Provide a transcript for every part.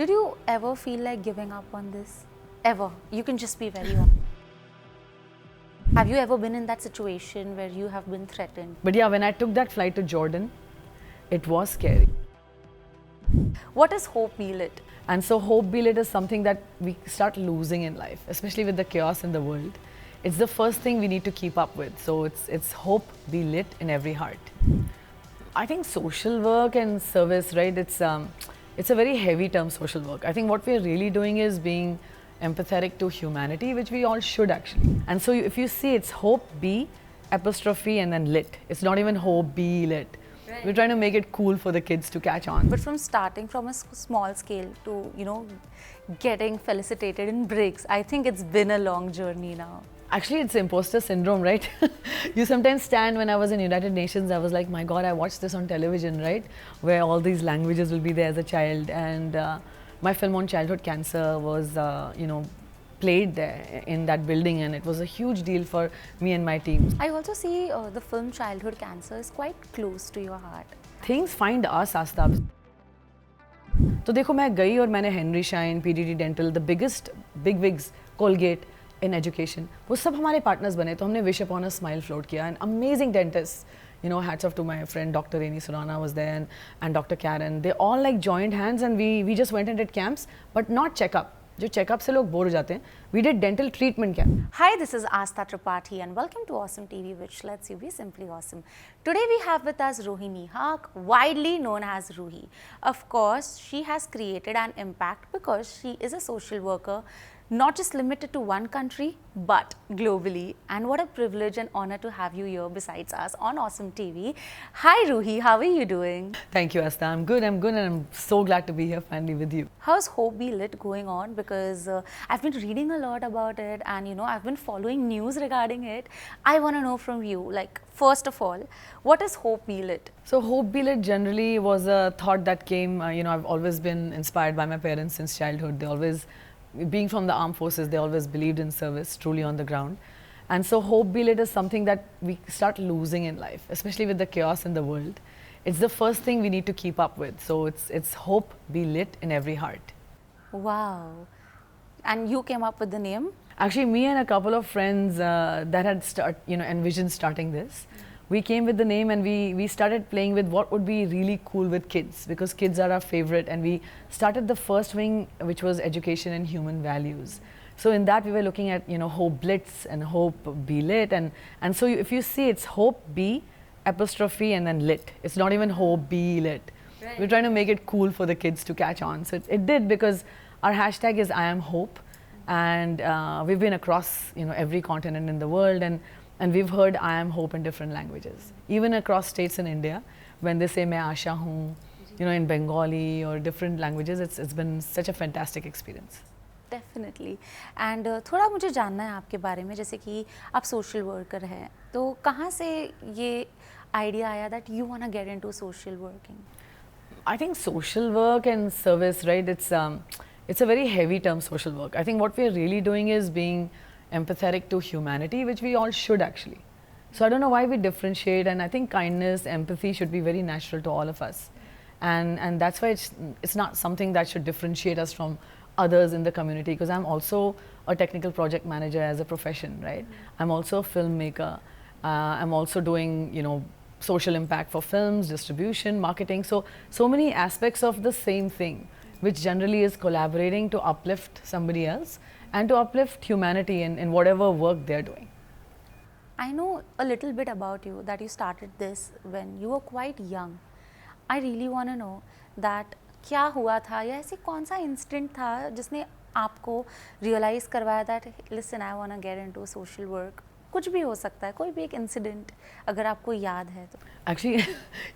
Did you ever feel like giving up on this? Ever? You can just be very honest. Have you ever been in that situation where you have been threatened? But yeah, when I took that flight to Jordan, it was scary. What is hope, be lit? And so hope be lit is something that we start losing in life, especially with the chaos in the world. It's the first thing we need to keep up with. So it's hope be lit in every heart. I think social work and service, right? It's a very heavy term, social work. I think what we're really doing is being empathetic to humanity, which we all should actually. And so if you see, it's hope be apostrophe and then lit. It's not even hope be lit. Right. We're trying to make it cool for the kids to catch on. But from starting from a small scale to, getting felicitated in breaks, I think it's been a long journey now. Actually, it's imposter syndrome, right? You sometimes stand, when I was in United Nations, I was like, my God, I watched this on television, right? Where all these languages will be there as a child. And my film on childhood cancer was, played there in that building, and it was a huge deal for me and my team. I also see the film Childhood Cancer is quite close to your heart. Things find us, Asta. तो देखो, मैं गई और मैंने Henry Schein, PDT dental, the biggest big wigs, Colgate in education, वो सब हमारे partners बने. तो हमने wish upon a smile float किया. And amazing dentist, hats off to my friend Dr. Raini Surana was there, and Dr. Karen. They all like joined hands, and we just went and did camps, but not checkup. जो checkup से लोग bore हो जाते हैं, we did dental treatment camp. Hi, this is Astha Tripathi and welcome to Awesome TV, which lets you be simply awesome. Today we have with us Rohini Hak, widely known as Ruhi. Of course, she has created an impact because she is a social worker, not just limited to one country, but globally. And what a privilege and honor to have you here besides us on Awesome TV. Hi Ruhi, how are you doing? Thank you, Astha. I'm good, and I'm so glad to be here finally with you. How's Hope Be Lit going on? Because I've been reading a lot about it, and I've been following news regarding it. I want to know from you, like, first of all, what is Hope Be Lit? So Hope Be Lit generally was a thought that came, I've always been inspired by my parents since childhood. They always, being from the armed forces, they always believed in service, truly on the ground. And so hope be lit is something that we start losing in life, especially with the chaos in the world. It's the first thing we need to keep up with. So it's hope be lit in every heart. Wow. And you came up with the name? Actually, me and a couple of friends that had envisioned starting this, we came with the name, and we started playing with what would be really cool with kids, because kids are our favorite, and we started the first wing, which was education and human values. So in that we were looking at hope blitz and hope be lit, and so if you see, it's hope be apostrophe and then lit. It's not even hope be lit. Right. We're trying to make it cool for the kids to catch on. So it did, because our hashtag is I am hope, and we've been across every continent in the world, and we've heard I am hope in different languages. Even across states in India, when they say मैं आशा हूँ, in Bengali or different languages, it's been such a fantastic experience. Definitely. And थोड़ा मुझे जानना है आपके बारे में, जैसे कि आप social worker हैं, तो कहाँ से ये idea आया that you want to get into social working? I think social work and service, right? It's a very heavy term, social work. I think what we're really doing is being empathetic to humanity, which we all should actually. So I don't know why we differentiate, and I think kindness, empathy should be very natural to all of us. And that's why it's not something that should differentiate us from others in the community, because I'm also a technical project manager as a profession, right? I'm also a filmmaker. I'm also doing, social impact for films, distribution, marketing. So many aspects of the same thing, which generally is collaborating to uplift somebody else and to uplift humanity in whatever work they're doing. I know a little bit about you, that you started this when you were quite young. I really want to know that क्या हुआ था, या ऐसे कौन सा incident था जिसने आपको रियलाइज़ करवाया that listen, I want to get into social work? कुछ भी हो सकता है, कोई भी एक इंसिडेंट अगर आपको याद है तो. Actually,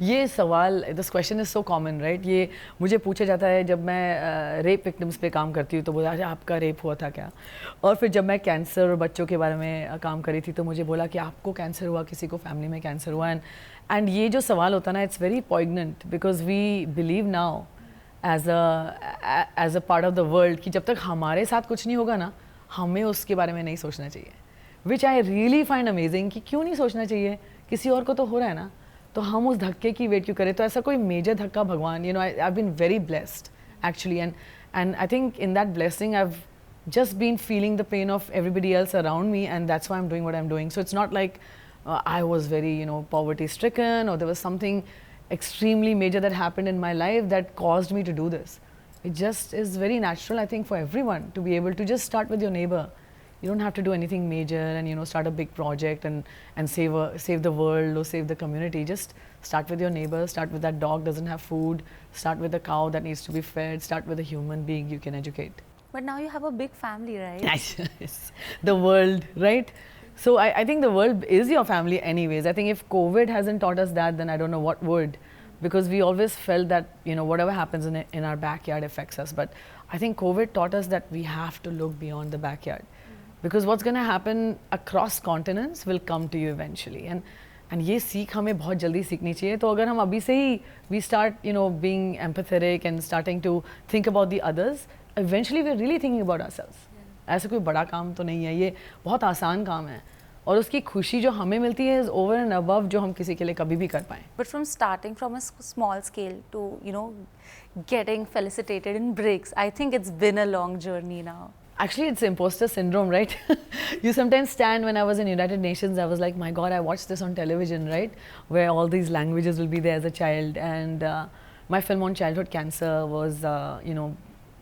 ये सवाल, this question is so common, right? ये मुझे पूछा जाता है जब मैं रेप विक्टिम्स पे काम करती हूँ, तो बोला अरे आपका रेप हुआ था क्या? और फिर जब मैं कैंसर और बच्चों के बारे में काम करी थी, तो मुझे बोला कि आपको कैंसर हुआ, किसी को फैमिली में कैंसर हुआ. एंड ये जो सवाल होता ना, it's very poignant, because we believe now as a part of the world कि जब तक हमारे साथ कुछ नहीं होगा ना, हमें उसके बारे में नहीं सोचना चाहिए. Which I really find amazing कि क्यों नहीं सोचना चाहिए, किसी और को तो हो रहा है ना, तो हम उस धक्के की वेट क्यों करें. तो ऐसा कोई मेजर धक्का भगवान, I've been very blessed actually, And I think in that blessing, I've just been feeling the pain of everybody else around me, and that's why I'm doing what I'm doing. So it's not like I was very, poverty stricken, or there was something extremely major that happened in my life that caused me to do this. It just is very natural, I think, for everyone to be able to just start with your neighbor. You don't have to do anything major and start a big project and save the world or save the community. Just start with your neighbor, start with that dog doesn't have food, start with a cow that needs to be fed, start with a human being you can educate. But now you have a big family, right? Yes. The world, right? So I think the world is your family anyways. I think if COVID hasn't taught us that, then I don't know what would. Because we always felt that, whatever happens in our backyard affects us. But I think COVID taught us that we have to look beyond the backyard. Because what's going to happen across continents will come to you eventually. And ये सीख हमें बहुत जल्दी सीखनी चाहिए. तो अगर हम अभी से ही we start, being empathetic and starting to think about the others, eventually we're really thinking about ourselves. ऐसा कोई बड़ा काम तो नहीं है, ये बहुत आसान काम है. और उसकी खुशी जो हमें मिलती है is over and above जो हम किसी के लिए कभी भी कर पाएं. But from starting from a small scale to, getting felicitated in bricks, I think it's been a long journey now. Actually, it's imposter syndrome, right? You sometimes stand, when I was in United Nations, I was like, my God, I watched this on television, right? Where all these languages will be there as a child. And my film on childhood cancer was,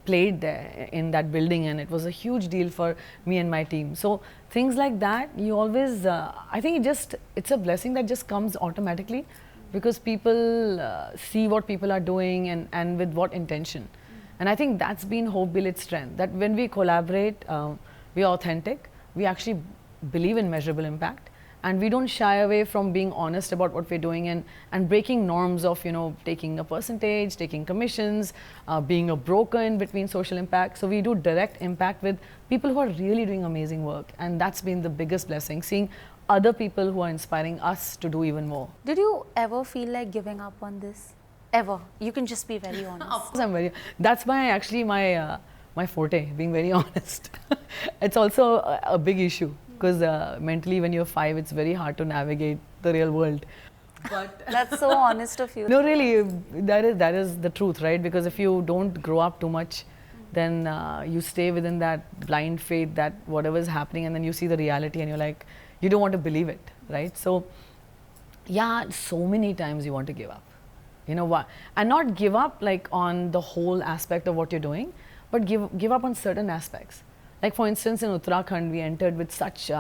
played there in that building, and it was a huge deal for me and my team. So things like that, you always, I think it's a blessing that just comes automatically, because people see what people are doing and with what intention. And I think that's been HOPEBLIT's strength, that when we collaborate, we are authentic, we actually believe in measurable impact, and we don't shy away from being honest about what we're doing and breaking norms of, taking a percentage, taking commissions, being a broker in between social impact. So we do direct impact with people who are really doing amazing work, and that's been the biggest blessing, seeing other people who are inspiring us to do even more. Did you ever feel like giving up on this? Ever? You can just be very honest. Of course, that's actually my forte, being very honest. It's also a big issue, because mentally when you're 5, it's very hard to navigate the real world. But that's so honest of you. No, really, that is the truth, right? Because if you don't grow up too much, then you stay within that blind faith that whatever is happening, and then you see the reality and you're like, you don't want to believe it, right? So yeah, so many times you want to give up. What? And not give up like on the whole aspect of what you're doing, but give up on certain aspects. Like for instance, in Uttarakhand, we entered with such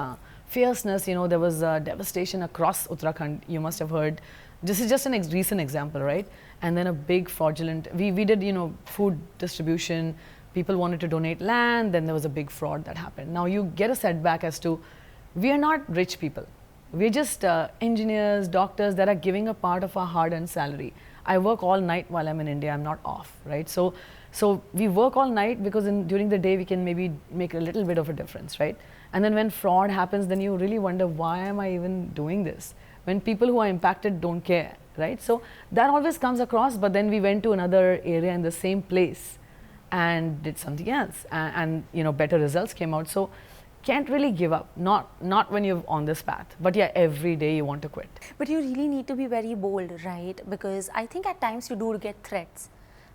fierceness. There was devastation across Uttarakhand. You must have heard. This is just an recent example, right? And then a big fraudulent. We did food distribution. People wanted to donate land. Then there was a big fraud that happened. Now you get a setback as to, we are not rich people. We're just engineers, doctors that are giving a part of our hard-earned salary. I work all night while I'm in India. I'm not off, right? So we work all night because during the day we can maybe make a little bit of a difference, right? And then when fraud happens, then you really wonder, why am I even doing this? When people who are impacted don't care, right? So that always comes across. But then we went to another area in the same place and did something else, and better results came out. So can't really give up, not when you're on this path, but yeah, every day you want to quit. But you really need to be very bold, right? Because I think at times you do get threats.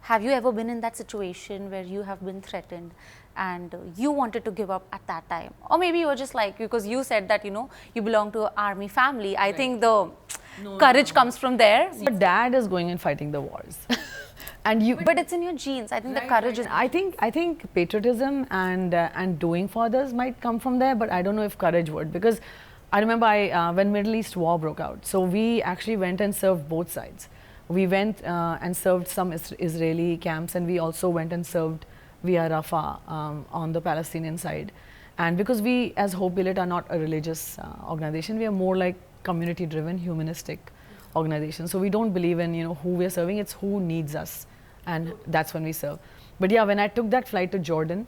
Have you ever been in that situation where you have been threatened and you wanted to give up at that time? Or maybe you were just like, because you said that you belong to an army family, I think the courage comes from there. Your dad is going and fighting the wars. But it's in your genes. I think the courage is. I think patriotism and doing for others might come from there, but I don't know if courage would, because I remember when Middle East war broke out, so we actually went and served both sides. We went and served some Israeli camps, and we also went and served via Rafah on the Palestinian side. And because we as HOPEBLIT are not a religious organization, we are more like community-driven, humanistic organization. So we don't believe in who we're serving, it's who needs us, and that's when we serve. But yeah, when I took that flight to Jordan,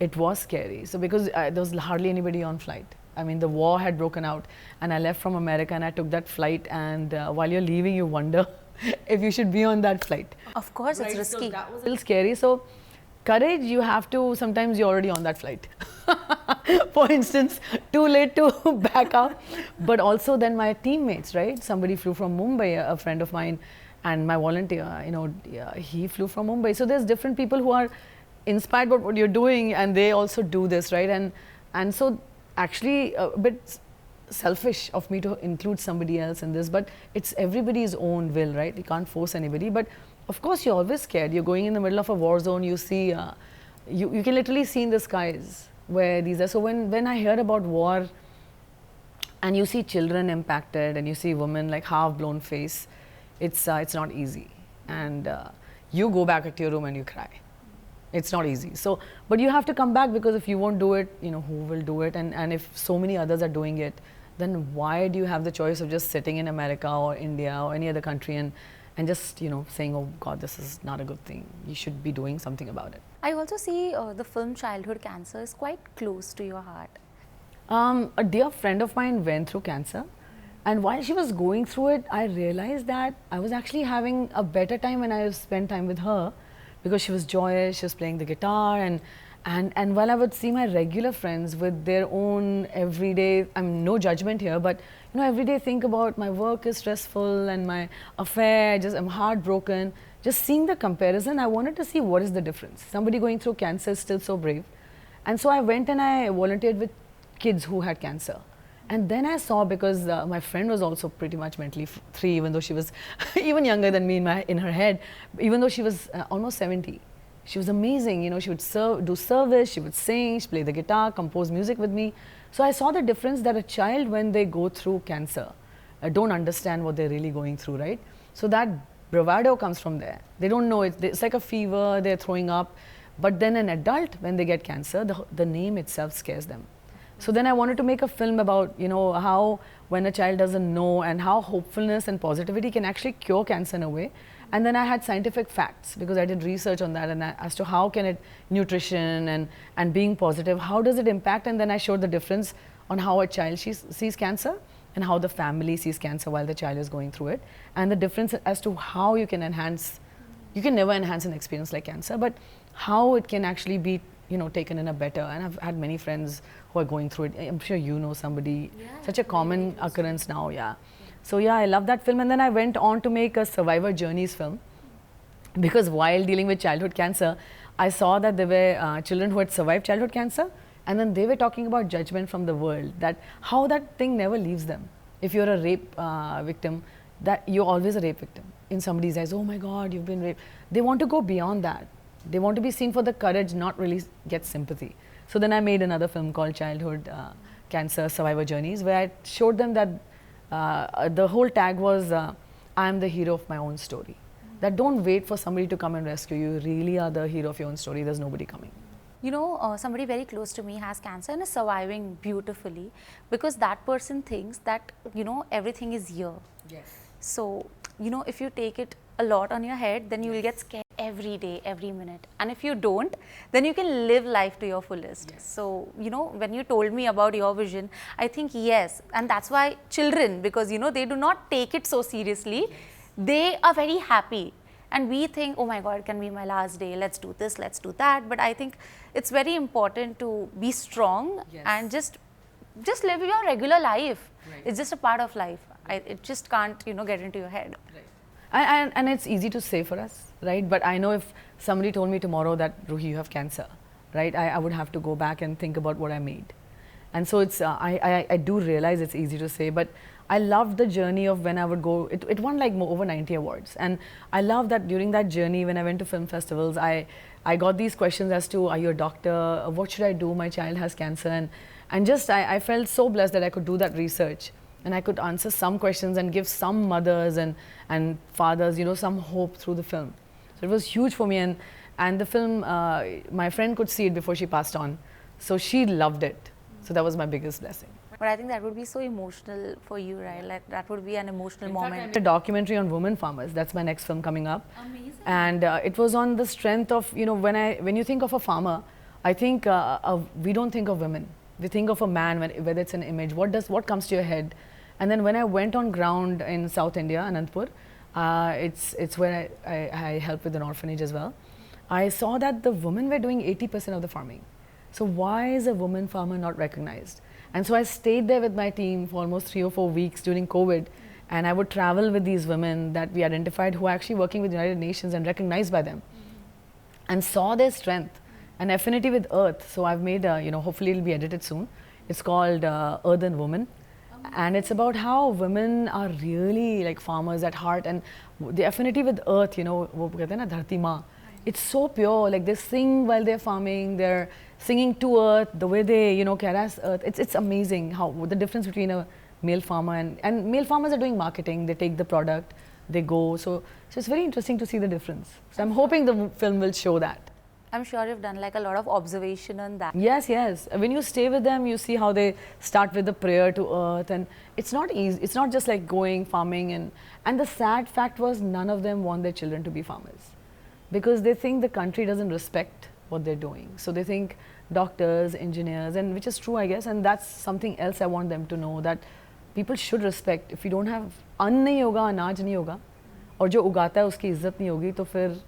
it was scary. So because there was hardly anybody on flight. I mean, the war had broken out, and I left from America and I took that flight, and while you're leaving you wonder if you should be on that flight. Of course, right, it's risky. So that was a little scary. So courage, you have to, sometimes you're already on that flight. For instance, too late to back up. But also then my teammates, right? Somebody flew from Mumbai, a friend of mine, and my volunteer, he flew from Mumbai. So there's different people who are inspired by what you're doing, and they also do this, right? And so actually a bit selfish of me to include somebody else in this, but it's everybody's own will, right? You can't force anybody. But of course, you're always scared. You're going in the middle of a war zone. You see, you can literally see in the skies where these are. So when I hear about war, and you see children impacted, and you see women like half-blown face, it's not easy. And you go back to your room and you cry. It's not easy. So, but you have to come back, because if you won't do it, you know, who will do it? And if so many others are doing it, then why do you have the choice of just sitting in America or India or any other country and just, you know, saying, oh God, this is not a good thing. You should be doing something about it. I also see the film Childhood Cancer is quite close to your heart. A dear friend of mine went through cancer, and while she was going through it, I realized that I was actually having a better time when I spent time with her, because she was joyous, she was playing the guitar, and while I would see my regular friends with their own everyday, no judgment here, but you know, every day think about my work is stressful and my affair, I'm heartbroken. Just seeing the comparison, I wanted to see what is the difference. Somebody going through cancer is still so brave. And so I went and I volunteered with kids who had cancer. And then I saw, because my friend was also pretty much mentally free, even though she was even younger than me in her head, even though she was almost 70. She was amazing, you know, she would do service, she would sing, she'd play the guitar, compose music with me. So I saw the difference that a child, when they go through cancer, don't understand what they're really going through, right? So that bravado comes from there. They don't know, it's like a fever, they're throwing up. But then an adult, when they get cancer, the name itself scares them. So then I wanted to make a film about, you know, how when a child doesn't know, and how hopefulness and positivity can actually cure cancer in a way. And then I had scientific facts, because I did research on that, and as to how can it, nutrition and being positive, how does it impact? And then I showed the difference on how a child sees cancer and how the family sees cancer while the child is going through it. And the difference as to how you can enhance, you can never enhance an experience like cancer, but how it can actually be, you know, taken in a better. And I've had many friends who are going through it. I'm sure you know somebody, such a common occurrence now, yeah. So yeah, I love that film. And then I went on to make a survivor journeys film, because while dealing with childhood cancer, I saw that there were children who had survived childhood cancer, and then they were talking about judgment from the world, that how that thing never leaves them. If you're a rape victim, that you're always a rape victim. In somebody's eyes, oh my God, you've been raped. They want to go beyond that. They want to be seen for the courage, not really get sympathy. So then I made another film called Childhood Cancer Survivor Journeys, where I showed them that the whole tag was, I'm the hero of my own story. That don't wait for somebody to come and rescue you. You really are the hero of your own story. There's nobody coming. You know, somebody very close to me has cancer and is surviving beautifully, because that person thinks that, you know, everything is here. Yes. So, you know, if you take it a lot on your head, then you will get scared every day, every minute. And if you don't, then you can live life to your fullest. Yes. So, you know, when you told me about your vision, I think yes. And that's why children, because, you know, they do not take it so seriously. Yes. They are very happy. And we think, oh my God, it can be my last day. Let's do this, let's do that. But I think it's very important to be strong. Yes. And just live your regular life. Right. It's just a part of life. It just can't, you know, get into your head. Right. And it's easy to say for us, right? But I know if somebody told me tomorrow that, Ruhi, you have cancer, right? I would have to go back and think about what I made. And so it's, I do realize it's easy to say, but I loved the journey of when I would go, it won like over 90 awards. And I love that during that journey, when I went to film festivals, I got these questions as to, are you a doctor? What should I do? My child has cancer. And just, I felt so blessed that I could do that research. And I could answer some questions and give some mothers and fathers, you know, some hope through the film. So it was huge for me. And the film, my friend could see it before she passed on. So she loved it. So that was my biggest blessing. But I think that would be so emotional for you, right? Like that would be an emotional moment. I made a documentary on women farmers. That's my next film coming up. Amazing. And it was on the strength of, you know, when you think of a farmer, I think we don't think of women. We think of a man, whether it's an image. What comes to your head? And then when I went on ground in South India, Anantapur, it's where I helped with an orphanage as well. I saw that the women were doing 80% of the farming. So why is a woman farmer not recognized? And so I stayed there with my team for almost 3 or 4 weeks during COVID. And I would travel with these women that we identified who are actually working with the United Nations and recognized by them. And saw their strength. an affinity with earth. So I've made, hopefully it'll be edited soon. It's called Earthen Woman. And it's about how women are really like farmers at heart, and the affinity with earth, वो कहते हैं ना धरती माँ. It's so pure, like they sing while they're farming, they're singing to earth, the way they, caress earth. It's amazing how the difference between a male farmer and male farmers are doing marketing, they take the product, they go. So it's very interesting to see the difference. So I'm hoping the film will show that. I'm sure you've done like a lot of observation on that. Yes. When you stay with them, you see how they start with the prayer to earth, and it's not easy. It's not just like going farming, and the sad fact was none of them want their children to be farmers because they think the country doesn't respect what they're doing. So they think doctors, engineers, and which is true, I guess, and that's something else I want them to know, that people should respect. If you don't have अन्न नहीं होगा, अनाज नहीं होगा, और जो उगाता है उसकी इज्जत नहीं होगी, तो फिर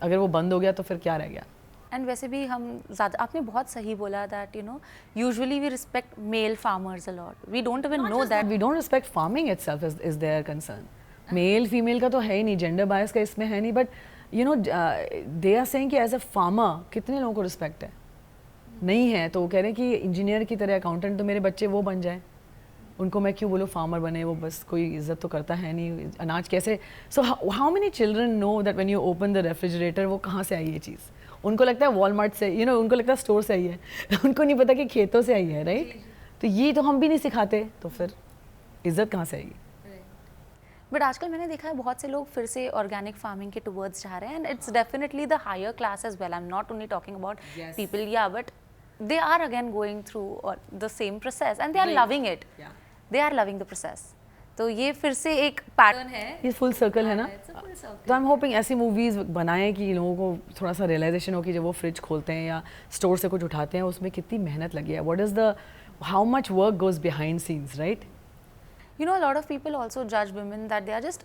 अगर वो बंद हो गया तो फिर क्या रह गया? एंड वैसे भी हम ज़्यादा, आपने बहुत सही बोला that usually we respect male farmers a lot. We don't even know that. We don't respect farming itself is their concern. Male female का तो है ही नहीं, जेंडर बायस का इसमें है नहीं, बट दे आर सेइंग कि एज अ फार्मर कितने लोगों को रिस्पेक्ट है? नहीं है. तो वो कह रहे हैं कि इंजीनियर की तरह, अकाउंटेंट तो मेरे बच्चे वो बन जाए, उनको मैं क्यों बोलूँ फार्मर बने, वो बस कोई इज्जत तो करता है नहीं, अनाज कैसे. So how many children know that when you open the refrigerator वो कहाँ से आई ये चीज़? उनको लगता है वॉलमार्ट से, उनको लगता है स्टोर से आई है. उनको नहीं पता कि खेतों से आई है, राइट? तो ये तो हम भी नहीं सिखाते, तो फिर इज्जत कहाँ से आएगी? बट आजकल मैंने देखा है बहुत से लोग फिर से ऑर्गेनिक फार्मिंग के टुवर्ड्स जा रहे हैं, and it's definitely the higher class as well. I am not only talking about people, yeah but they are again going through the same process and they are loving it. They are loving the process. तो ये फिर से एक pattern है, ये full circle है ना. तो आई एम होपिंग ऐसी मूवीज बनाएं कि लोगों को थोड़ा सा रियलाइजेशन हो कि जब वो फ्रिज खोलते हैं या स्टोर से कुछ उठाते हैं उसमें कितनी मेहनत लगी है. What is the how much work goes behind scenes, right? a lot of people also judge women that they are just,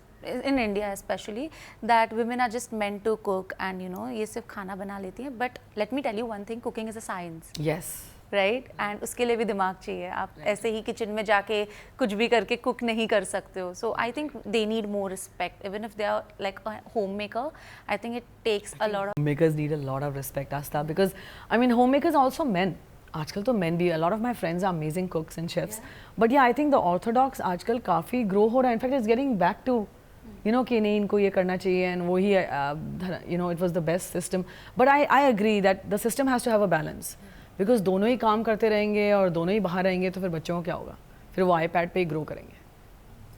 in India especially, that women are just meant to cook and ये सिर्फ खाना बना लेती हैं. But let me tell you one thing, cooking is a science. Yes. Right and उसके लिए भी दिमाग चाहिए. आप ऐसे ही किचन में जाके कुछ भी करके कुक नहीं कर सकते हो. So I think they need more respect even if they are like a home maker. I think it takes a lot of makers need a lot of respect, Aastha, because I mean home makers also men. आजकल तो men भी, a lot of my friends are amazing cooks and chefs, but yeah I think the Orthodox आजकल काफ़ी grow हो रहा है. In fact it's getting back to कि नहीं इनको ये करना चाहिए, एंड वही it was the best system. But I agree that the system has to have a balance, because दोनों ही काम करते रहेंगे और दोनों ही बाहर रहेंगे तो फिर बच्चों को क्या होगा? फिर वो आईपैड पे ही ग्रो करेंगे,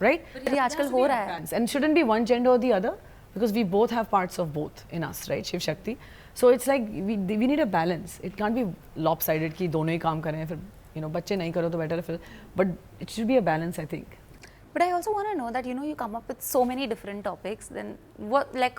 राइट? ये आजकल हो रहा है. And shouldn't be one gender और the other, because we both have parts of both in us, right? Shiv Shakti. So it's like we need a balance. It can't be lopsided कि दोनों ही काम करें, फिर बच्चे नहीं करो तो बेटर है फिर. But it should be a balance, I think. But I also want to know that you come up with so many different topics. Then what, like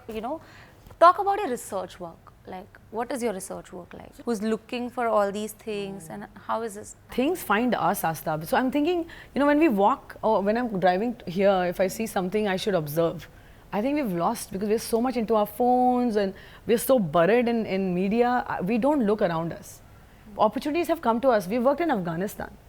talk about your research work. Like, what is your research work like? Who's looking for all these things, and how is this? Things find us, Asta. So I'm thinking, when we walk or when I'm driving here, if I see something I should observe. I think we've lost because we're so much into our phones and we're so buried in media. We don't look around us. Opportunities have come to us. We worked in Afghanistan.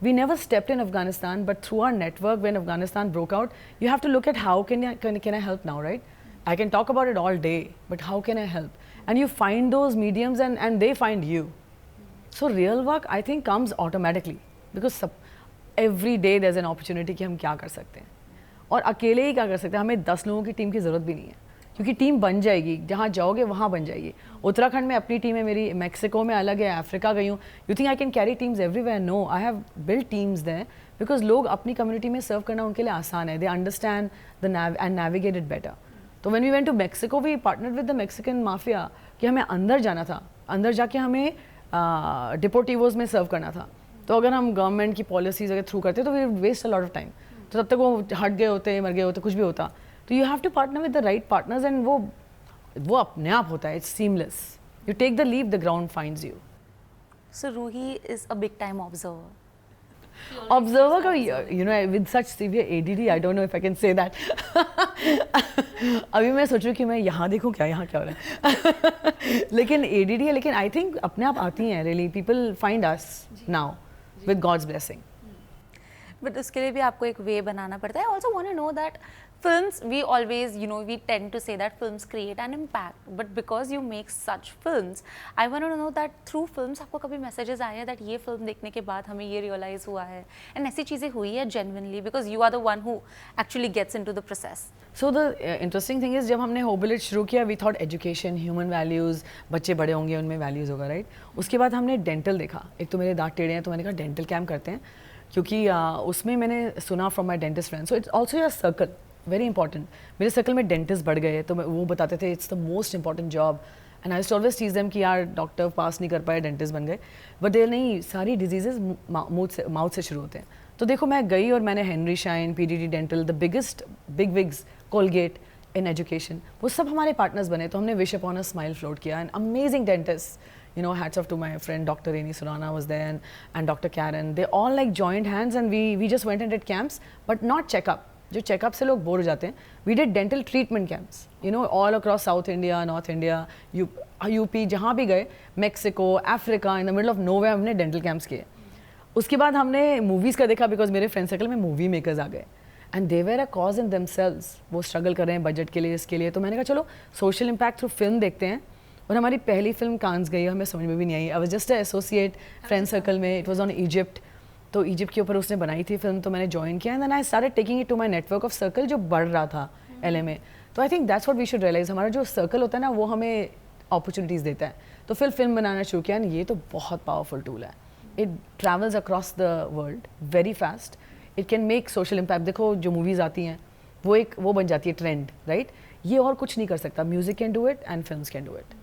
We never stepped in Afghanistan, but through our network, when Afghanistan broke out, you have to look at how can I help now, right? I can talk about it all day, but how can I help? And you find those mediums and they find you. So real work, I think, comes automatically because every day there's an opportunity कि हम क्या कर सकते हैं, और अकेले ही क्या कर सकते हैं. हमें 10 लोगों की टीम की ज़रूरत भी नहीं है, क्योंकि टीम बन जाएगी. जहाँ जाओगे वहाँ बन जाएगी. उत्तराखंड में अपनी टीम है मेरी, मैक्सिको में अलग है, अफ्रीका गई हूँ. You think I can carry teams everywhere? No, I have build teams there because लोग अपनी कम्युनिटी में सर्व करना उनके लिए आसान है. They understand and navigate it better. तो when we went to Mexico, we partnered with the Mexican mafia कि हमें अंदर जाना था, अंदर जाके हमें डिपोर्टिवोज में सर्व करना था. तो अगर हम गवर्नमेंट की पॉलिसीज अगर थ्रू करते तो we waste a lot of time. तो तब तक वो हट गए होते, मर गए होते, कुछ भी होता. तो you have to partner with the right partners, and वो अपने आप होता है. It's seamless. You take the leap, the ground finds you. So Ruhi is a big time observer. Observer का with such severe ADD, I don't know if I can say that. अभी मैं सोचूं कि मैं यहाँ देखूं क्या, यहाँ क्या हो रहा है. लेकिन ADD है, लेकिन I think अपने आप आती हैं. Really, people find us now with God's blessing. But उसके लिए भी आपको एक वे बनाना पड़ता है. I also want to know that films, we always, we tend to say that films create an impact, but because you make such films, I want to know that through films आपको कभी messages आए हैं that ये film देखने के बाद हमें ये realize हुआ है, and ऐसी चीजें हुई है genuinely because you are the one who actually gets into the process. So the interesting thing is जब हमने HOPEBLIT शुरू किया, we thought education, human values, बच्चे बड़े होंगे उनमें values होगा, right? उसके बाद हमने dental देखा. एक तो मेरे दांत टेढ़े हैं तो मैंने कहा dental camp करते हैं, क्योंकि उसमें मैंने सुना from my dentist friend. So it's also a circle. Very important. मेरे सर्कल में डेंटिस्ट बढ़ गए तो वो बताते थे it's the most important job, and I always tease them कि यार डॉक्टर पास नहीं कर पाए, डेंटिस्ट बन गए, बट दे नहीं, सारी डिजीजेज माउथ से शुरू होते हैं. तो देखो मैं गई और मैंने Henry Schein, PDT dental, the biggest big wigs, Colgate in education, वो सब हमारे पार्टनर्स बने. तो हमने wish upon a smile float किया, and amazing dentist, you know, hats off to my friend Dr. Ruhi Hak was there, and Dr. Karen. They all like joined hands, and we just went and did camps, but not checkup. जो checkup से लोग bore हो जाते हैं, we did dental treatment camps, you know, all across South India, North India, UP, जहाँ भी गए, Mexico, Africa, in the middle of nowhere हमने डेंटल कैंप्स किए. उसके बाद हमने मूवीज़ का देखा, बिकॉज मेरे फ्रेंड सर्कल में मूवी मेकर्स आ गए, and they were a cause in themselves. वो स्ट्रगल कर रहे हैं बजट के लिए, इसके लिए. तो मैंने कहा चलो सोशल इम्पैक्ट थ्रू फिल्म देखते हैं. और हमारी पहली फिल्म कांस गई, हमें समझ में भी नहीं आई. I was just a associate friend circle में. इट वाज ऑन इजिप्ट, तो इजिप्ट के ऊपर उसने बनाई थी फिल्म, तो मैंने ज्वाइन किया, and then I started taking it to my network of circle जो बढ़ रहा था LA में. तो I think that's what we should realize, हमारा जो सर्कल होता है ना वो हमें अपॉर्चुनिटीज़ देता है. तो फिर फिल्म बनाना शुरू किया, एंड ये तो बहुत पावरफुल टूल है. It travels across the world very fast. It can make social impact. देखो जो मूवीज़ आती हैं वो बन जाती है ट्रेंड, राइट? ये और कुछ नहीं कर सकता. Music can do it and films can do it.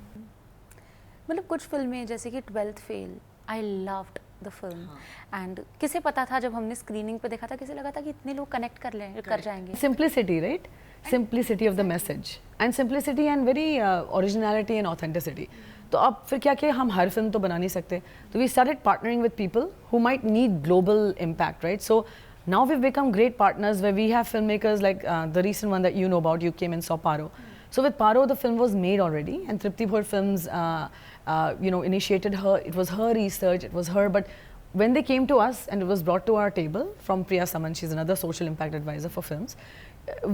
मतलब कुछ फिल्में जैसे कि 12th fail, I loved the film, and किसे पता था जब हमने स्क्रीनिंग पे देखा था, किसे लगा था कि इतने लोग कनेक्ट कर जाएंगे. Simplicity, right? Simplicity of the message, and simplicity and very originality and authenticity. तो अब फिर क्या किया, हम हर फिल्म तो बना नहीं सकते, तो we started partnering with people who might need global impact, right? So now we've become great partners where we have filmmakers like the recent one that you know about, you came and saw Paro. So with Paro, the film was made already, and Tripti Bhor Films, initiated her. It was her research, it was her. But when they came to us and it was brought to our table from Priya Saman, she's another social impact advisor for films,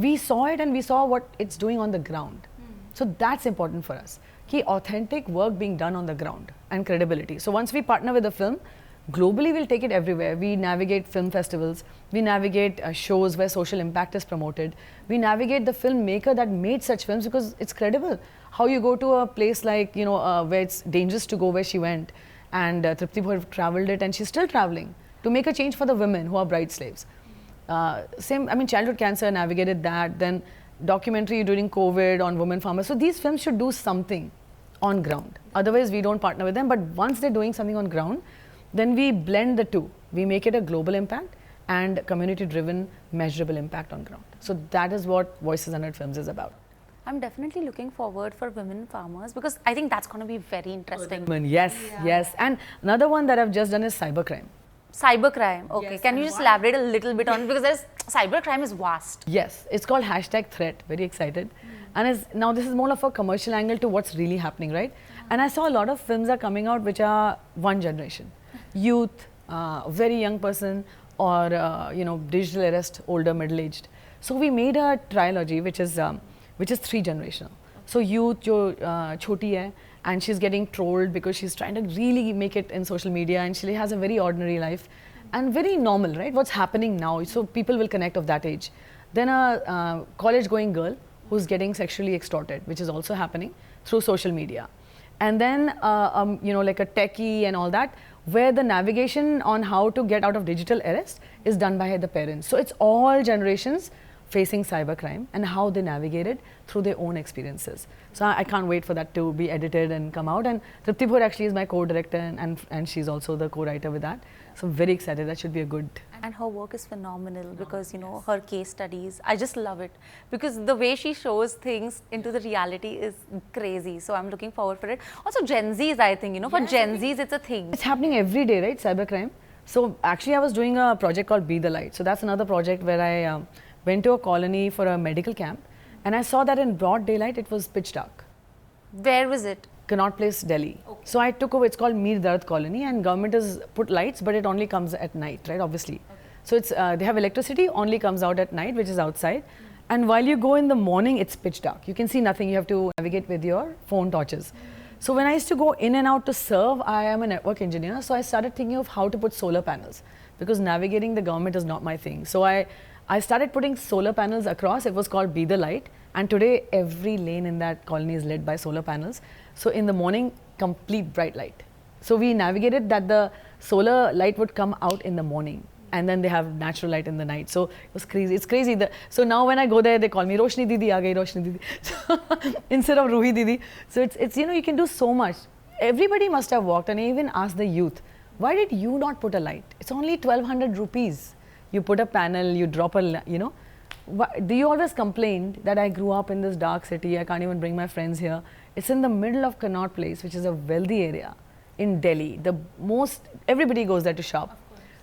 we saw it and we saw what it's doing on the ground. So that's important for us. Ki authentic work being done on the ground and credibility. So once we partner with a film, globally we'll take it everywhere. We navigate film festivals, we navigate shows where social impact is promoted, we navigate the filmmaker that made such films because it's credible. How you go to a place like, where it's dangerous to go, where she went, and Tripti Bhor traveled it, and she's still traveling to make a change for the women who are bride slaves. Childhood cancer, navigated that, then documentary during COVID on women farmers. So these films should do something on ground. Otherwise, we don't partner with them, but once they're doing something on ground, then we blend the two. We make it a global impact and community-driven, measurable impact on ground. So that is what Voices 100 Films is about. I'm definitely looking forward for women farmers because I think that's going to be very interesting. Yes, yes. And another one that I've just done is cybercrime. Cybercrime, okay. Yes, can you just elaborate a little bit on it, because cybercrime is vast. Yes, it's called #threat. Very excited. And now this is more of a commercial angle to what's really happening, right? And I saw a lot of films are coming out which are one generation. Youth, very young person, or digital arrest, older, middle-aged. So we made a trilogy which is 3-generational. So youth jo choti hai, and she's getting trolled because she's trying to really make it in social media, and she has a very ordinary life and very normal, right? What's happening now? So people will connect of that age. Then a college-going girl who's getting sexually extorted, which is also happening through social media. And then like a techie and all that, where the navigation on how to get out of digital arrest is done by the parents. So it's all generations facing cybercrime and how they navigate it through their own experiences. So I can't wait for that to be edited and come out. And Tripti Bhor actually is my co-director, and she's also the co-writer with that. So I'm very excited. That should be a good. And her work is phenomenal because, her case studies, I just love it because the way she shows things into the reality is crazy. So I'm looking forward for it. Also Gen Zs, I think, for Gen Zs, it's a thing. It's happening every day, right? Cybercrime. So actually I was doing a project called Be the Light. So that's another project where I went to a colony for a medical camp, and I saw that in broad daylight it was pitch dark. Where was it? Connaught Place, Delhi. Okay. So I took over, it's called Mir Dard Colony, and government has put lights, but it only comes at night, right, obviously. Okay. So it's, they have electricity, only comes out at night, which is outside. And while you go in the morning, it's pitch dark. You can see nothing. You have to navigate with your phone torches. So when I used to go in and out to serve, I am a network engineer. So I started thinking of how to put solar panels, because navigating the government is not my thing. So I started putting solar panels across. It was called Be the Light. And today, every lane in that colony is lit by solar panels. So in the morning, complete bright light. So we navigated that the solar light would come out in the morning, and then they have natural light in the night. So it was crazy. It's crazy. So now when I go there, they call me Roshni Didi, aa gayi Roshni Didi. So instead of Ruhi Didi. So it's you know, you can do so much. Everybody must have walked, and I even asked the youth, why did you not put a light? It's only 1200 rupees. You put a panel, you drop a, you know. Do you always complained that I grew up in this dark city, I can't even bring my friends here. It's in the middle of Connaught Place, which is a wealthy area in Delhi. Everybody goes there to shop.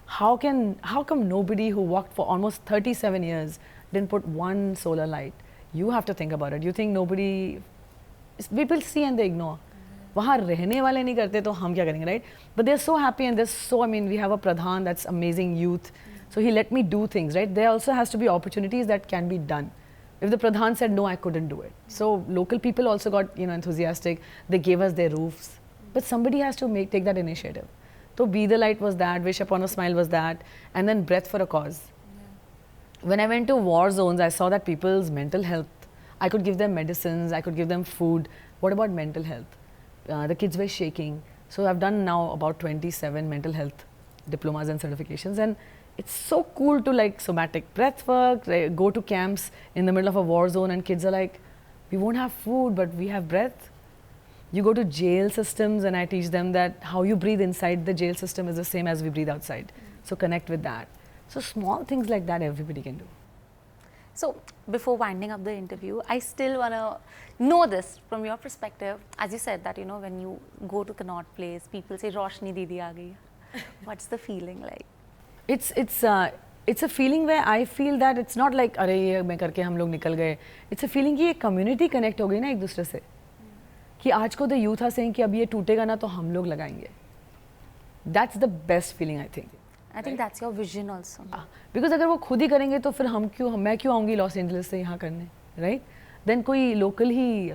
How come nobody who walked for almost 37 years didn't put one solar light? You have to think about it. You think nobody, people see and they ignore. वहाँ रहने वाले नहीं करते तो हम क्या करेंगे, right? But they're so happy, and they're so, I mean, we have a Pradhan that's amazing youth. So he let me do things, right? There also has to be opportunities that can be done. If the Pradhan said no, I couldn't do it. So local people also got, you know, enthusiastic. They gave us their roofs. But somebody has to take that initiative. So Be the Light was that, Wish Upon a Smile was that, and then Breath for a Cause. Yeah. When I went to war zones, I saw that people's mental health, I could give them medicines, I could give them food. What about mental health? The kids were shaking. So I've done now about 27 mental health diplomas and certifications, and it's so cool to like somatic breath work, go to camps in the middle of a war zone, and kids are like, we won't have food, but we have breath. You go to jail systems, and I teach them that how you breathe inside the jail system is the same as we breathe outside. So connect with that. So small things like that everybody can do. So before winding up the interview, I still want to know this from your perspective. As you said that, you know, when you go to Connaught Place, people say, Roshni Didi aa gayi. What's the feeling like? It's a feeling where I feel that it's not like अरे ये मैं करके हम लोग निकल गए. It's a feeling कि ये community connect हो गई ना एक दूसरे से. कि आज को the youth are saying कि अब ये टूटेगा ना तो हम लोग लगाएंगे. That's the best feeling, I think. I think that's your vision also. Because अगर वो खुद ही करेंगे तो फिर मैं क्यों आऊँगी लॉस एंजलिस से यहाँ करने, right? Then कोई local he,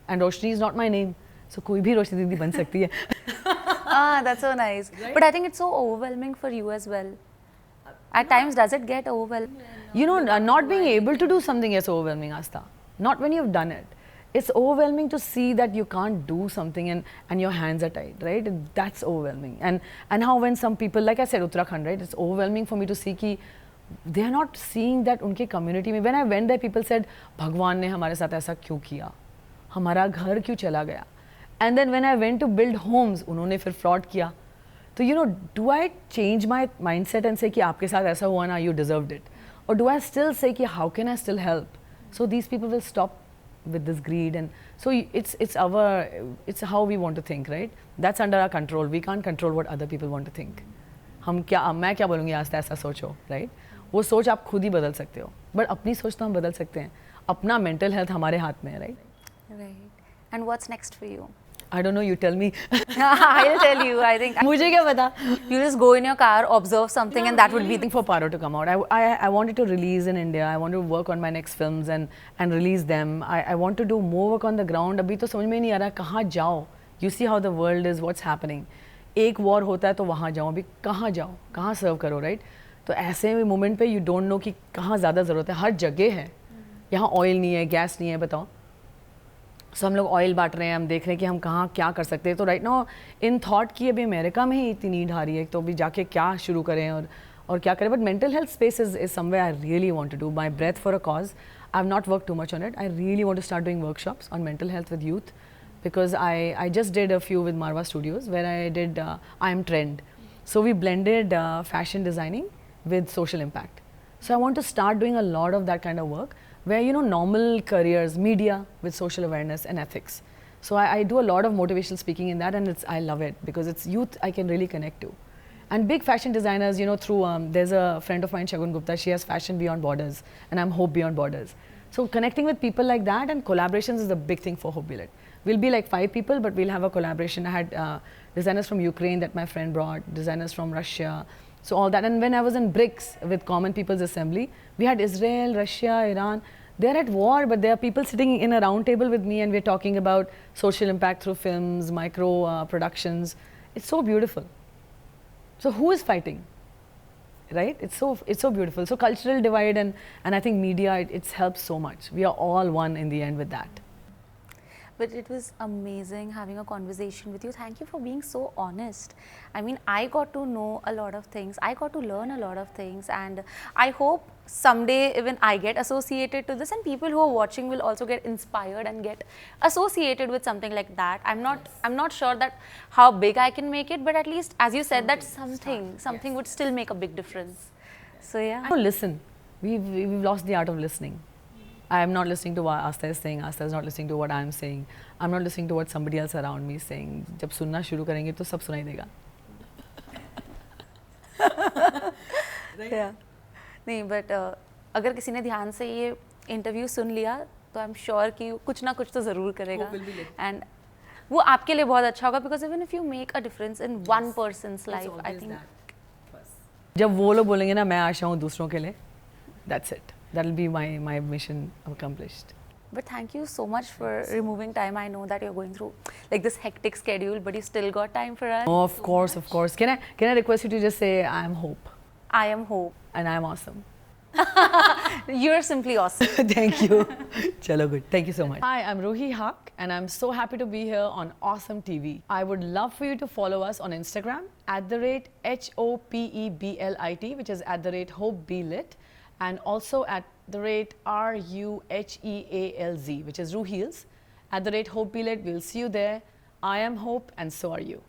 and Roshni is not my name, so कोई भी रोशनी दीदी बन सकती है. That's so nice. Right? But I think it's so overwhelming for you as well. At times, does it get overwhelming? You know, not being able to do something is overwhelming, Asta. Not when you've done it. It's overwhelming to see that you can't do something and your hands are tied, right? That's overwhelming. And how when some people, like I said, Uttarakhand, right? It's overwhelming for me to see कि they are not seeing that उनके community में. When I went there, people said, भगवान ने हमारे साथ ऐसा क्यों किया? हमारा घर क्यों चला गया? And then when I went to build homes, उन्होंने फिर fraud किया. So, you know, do I change my mindset and say कि आपके साथ ऐसा हुआ ना, you deserved it? Or do I still say कि how can I still help? So these people will stop with this greed, and so it's how we want to think, right? That's under our control. We can't control what other people want to think. मैं क्या बोलूँगी आज ऐसा सोचो, right? वो सोच आप खुद ही बदल सकते हो, but अपनी सोच तो हम बदल सकते हैं. अपना mental health हमारे हाथ में है, right? Right. And what's next for you? I don't know, you tell me. I'll tell you, I think. मुझे क्या पता? You just go in your car, observe something, and that would be for Paro to come out. I wanted to release in India. I want to work on my next films and release them. I want to do more work on the ground. अभी तो समझ में नहीं आ रहा कहाँ जाओ. You see how the world is, what's happening. एक war होता है तो वहाँ जाओ. अभी कहाँ जाओ? कहाँ serve करो, right? तो ऐसे moment पे you don't know कि कहाँ ज़्यादा ज़रूरत है. हर जगह है. यहाँ oil नहीं है, gas नहीं है, बताओ. सो हम लोग ऑयल बांट रहे हैं, हम देख रहे हैं कि हम कहाँ क्या कर सकते हैं. तो राइट नाउ इन थॉट की अभी अमेरिका में ही इतनी नीड आ रही है, तो अभी जाके क्या शुरू करें और क्या करें. But mental health space is somewhere I really want to do. My breath for a cause, I have not work too much on it. I really want to start doing workshops on mental health with youth, because I just did a few with Marwa Studios where I did I Am Trend. So we blended fashion designing with social impact. So I want to start doing a lot of that kind of work where, you know, normal careers, media with social awareness and ethics. So I do a lot of motivational speaking in that, and I love it because it's youth I can really connect to. And big fashion designers, you know, through, there's a friend of mine, Shagun Gupta, she has Fashion Beyond Borders, and I'm Hope Beyond Borders. So connecting with people like that and collaborations is a big thing for HOPEBLIT. We'll be like 5 people, but we'll have a collaboration. I had designers from Ukraine that my friend brought, designers from Russia, so all that. And when I was in BRICS with Common People's Assembly, we had Israel, Russia, Iran. They're at war, but there are people sitting in a round table with me and we're talking about social impact through films, micro productions. It's so beautiful. So who is fighting? Right? It's so beautiful. So cultural divide and I think media, it's helped so much. We are all one in the end with that. But it was amazing having a conversation with you. Thank you for being so honest. I mean, I got to know a lot of things. I got to learn a lot of things, and I hope someday even I get associated to this, and people who are watching will also get inspired and get associated with something like that. I'm not sure that how big I can make it, but at least, as you said, that something would still make a big difference. So yeah. No, listen. We've lost the art of listening. I am not listening to what Asta is saying. Asta is not listening to what I am saying. I'm not listening to what somebody else around me is saying. जब सुनना शुरू करेंगे तो सब सुनाई देगा. Yeah. नहीं, but अगर किसी ने ध्यान से ये इंटरव्यू सुन लिया तो आई एम श्योर कि कुछ ना कुछ तो ज़रूर करेगा. एंड वो आपके लिए बहुत अच्छा होगा, because even if you make a difference in one persons life, I think जब वो लोग बोलेंगे ना मैं आशा हूँ दूसरों के लिए, that's it. That'll be my mission accomplished. But thank you so much for removing time. I know that you're going through like this hectic schedule, but you still got time for us. Oh, of course, of course. Can I request you to just say I am Hope I am Hope. and I am awesome. You're simply awesome. Thank you. Chalo good. Thank you so much. Hi, I'm Ruhi Hak and I'm so happy to be here on Awesome TV. I would love for you to follow us on Instagram @HOPEBLIT, which is @HopeBlit, and also @RUHEALZ, which is Ruhils. @HopeBlit. We'll see you there. I am Hope and so are you.